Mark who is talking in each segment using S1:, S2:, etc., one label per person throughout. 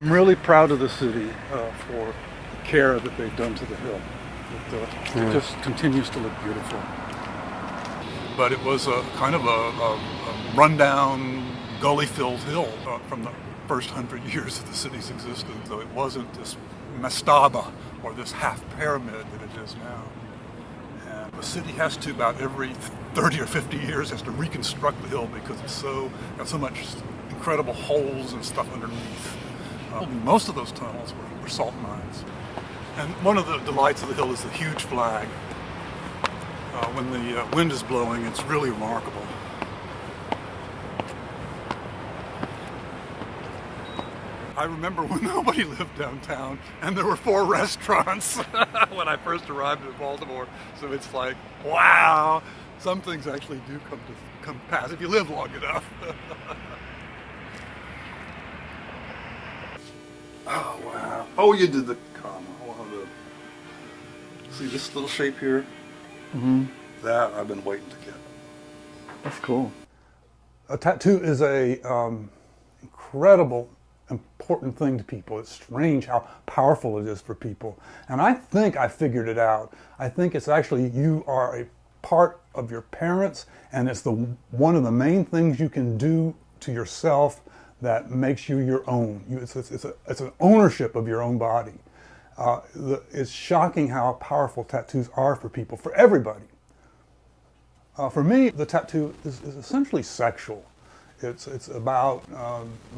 S1: I'm really proud of the city for the care that they've done to the hill. It just continues to look beautiful. But it was a kind of a rundown, gully-filled hill from the first 100 years of the city's existence. So it wasn't this mastaba or this half pyramid that it is now. And the city has to, about every 30 or 50 years, has to reconstruct the hill because it's got so much incredible holes and stuff underneath. Most of those tunnels were salt mines. And one of the delights of the hill is the huge flag. When the wind is blowing, it's really remarkable. I remember when nobody lived downtown and there were 4 restaurants when I first arrived in Baltimore. So it's like, wow, some things actually do come to pass if you live long enough. Oh, wow. Oh, you did the comma. See this little shape here?
S2: Mm-hmm.
S1: That I've been waiting to get.
S2: That's cool.
S1: A tattoo is a incredible, important thing to people. It's strange how powerful it is for people. And I think I figured it out. I think it's actually, you are a part of your parents, and it's one of the main things you can do to yourself that makes you your own. It's an ownership of your own body. It's shocking how powerful tattoos are for people, for everybody. For me, the tattoo is essentially sexual. It's about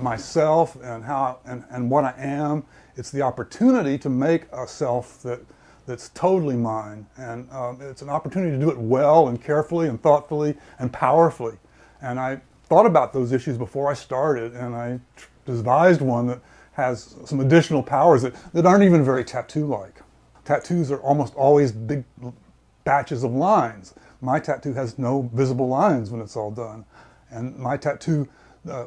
S1: myself and how and what I am. It's the opportunity to make a self that's totally mine, and it's an opportunity to do it well and carefully and thoughtfully and powerfully. And I thought about those issues before I started, and I devised one that has some additional powers that aren't even very tattoo-like. Tattoos are almost always big batches of lines. My tattoo has no visible lines when it's all done. And my tattoo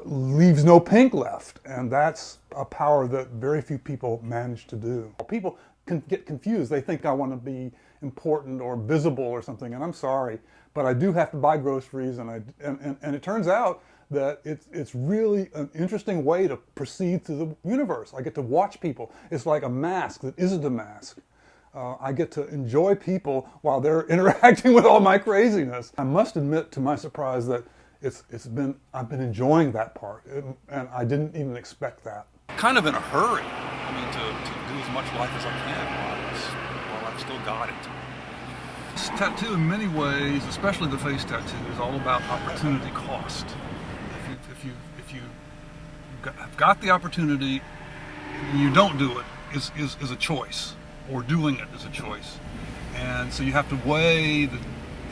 S1: leaves no pink left. And that's a power that very few people manage to do. People can get confused. They think I want to be important or visible or something, and I'm sorry, but I do have to buy groceries, and it turns out that it's really an interesting way to proceed through the universe. I get to watch people. It's like a mask that isn't a mask. I get to enjoy people while they're interacting with all my craziness. I must admit, to my surprise, that I've been enjoying that part, and I didn't even expect that. Kind of in a hurry, to do as much life as I can while I've still got it. This tattoo, in many ways, especially the face tattoo, is all about opportunity cost. If you have got the opportunity and you don't do it, is a choice, or doing it is a choice. And so you have to weigh the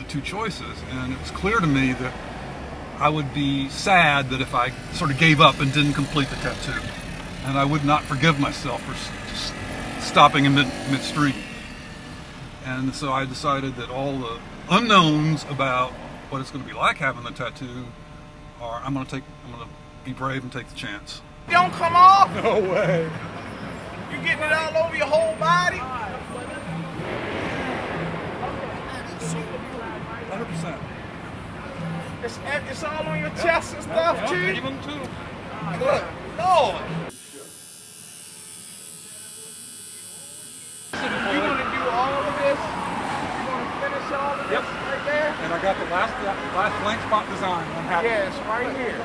S1: two choices. And it was clear to me that I would be sad that if I sort of gave up and didn't complete the tattoo. And I would not forgive myself for just stopping in midstream. And so I decided that all the unknowns about what it's going to be like having the tattoo I'm going to be brave and take the chance.
S3: You don't come off?
S1: No way.
S3: You getting it all over your whole body?
S1: 100%.
S3: It's all on your chest and stuff, too?
S1: Even too.
S3: Good Lord. You want to do all of this? You want to finish all of this right there?
S1: And I got the last blank spot design. I'm happy.
S3: Yes, right here.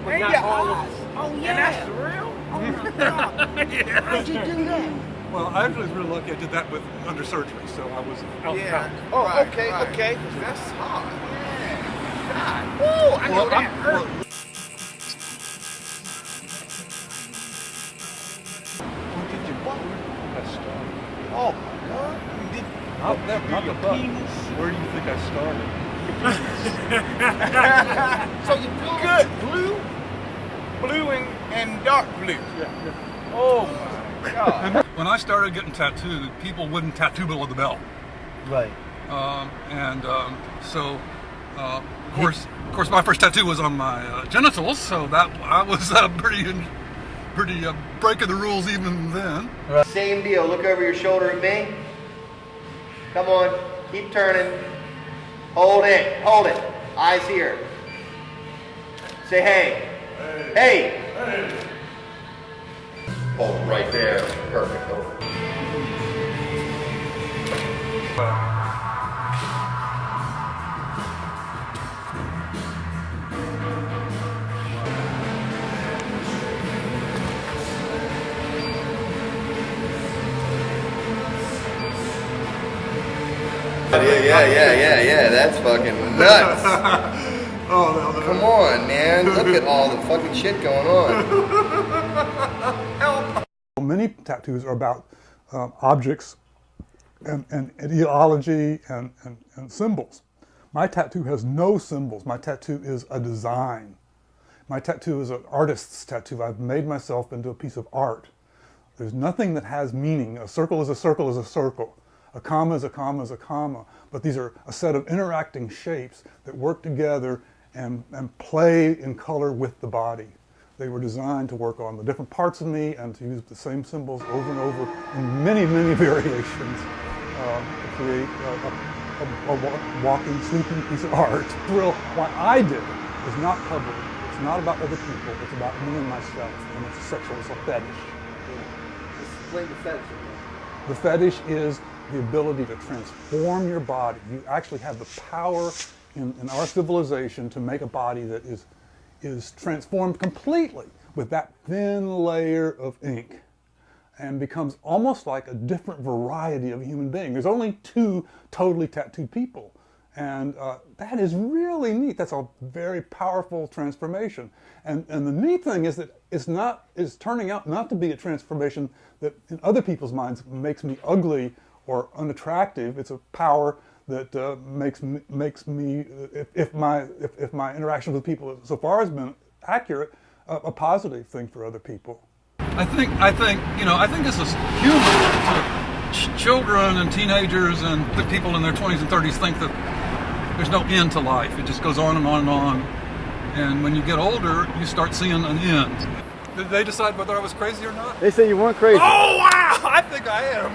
S4: We got all of this.
S3: Oh, yeah. And that's real?
S4: Oh my God.
S1: Yeah.
S4: How'd you do that?
S1: Well, I actually was really lucky. I did that under surgery, so I was out.
S3: Oh,
S4: Right,
S3: okay,
S4: right.
S3: okay. That's hard. Yeah. God. Woo, I know that hurt.
S1: When did you I started?
S3: Oh, my God. You did.
S1: Not the butt. Where do you think I started?
S3: So you good. Blue and dark blue.
S1: Yeah.
S3: Oh, my God.
S1: When I started getting tattooed, people wouldn't tattoo below the belt.
S4: Right.
S1: So, of course, my first tattoo was on my genitals, so that I was pretty breaking the rules even then.
S5: Same deal. Look over your shoulder at me. Come on. Keep turning. Hold it. Hold it. Eyes here. Say hey. Hey. Hey. Hold right there. Perfect. Over. Yeah. That's fucking nuts.
S1: Oh, no.
S5: Come on, man. Look at all the fucking shit going on.
S1: Help. Many tattoos are about objects and ideology and symbols. My tattoo has no symbols. My tattoo is a design. My tattoo is an artist's tattoo. I've made myself into a piece of art. There's nothing that has meaning. A circle is a circle is a circle. A comma is a comma is a comma. But these are a set of interacting shapes that work together and play in color with the body. They were designed to work on the different parts of me and to use the same symbols over and over in many, many variations to create a walking, sleeping piece of art. What I did is not public. It's not about other people. It's about me and myself. And it's sexual. It's a fetish.
S5: Explain the fetish.
S1: The fetish is the ability to transform your body. You actually have the power in our civilization to make a body that is transformed completely with that thin layer of ink and becomes almost like a different variety of a human being. There's only 2 totally tattooed people. And that is really neat. That's a very powerful transformation. And the neat thing is that it's turning out not to be a transformation that in other people's minds makes me ugly or unattractive. It's a power that makes me, if my interaction with people so far has been accurate, a positive thing for other people. I think this is human. Children and teenagers and the people in their 20s and 30s think that there's no end to life. It just goes on and on and on. And when you get older, you start seeing an end. Did they decide whether I was crazy or not?
S2: They say you weren't crazy.
S1: Oh, wow! I think I am.